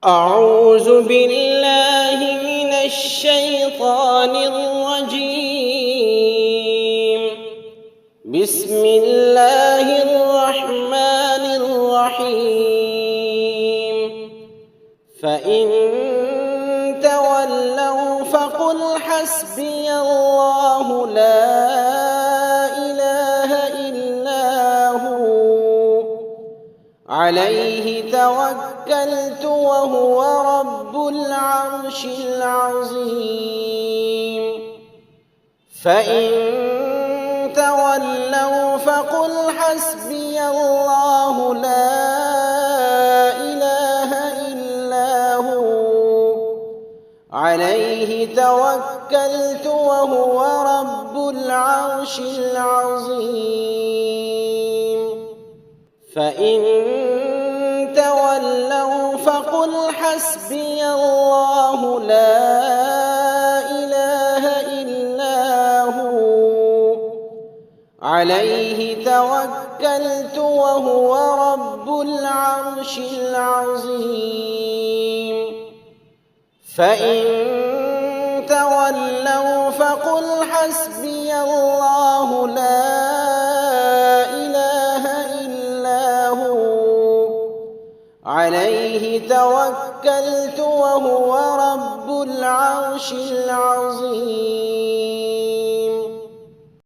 أعوذ بالله من الشيطان الرجيم. بسم الله الرحمن الرحيم. فإن تولوا فقل حسبي الله لا إله إلا هو عليه توكلت وهو رب العرش العظيم. فإن تولوا فقل حسبي الله لا إله إلا هو عليه توكلت وهو رب العرش العظيم. فإن تولوا فقل حسبي الله لا إله إلا هو عليه توكلت وهو رب العرش العظيم. فإن تولوا فقل حسبي الله لا عليه توكلت وهو رب العرش العظيم.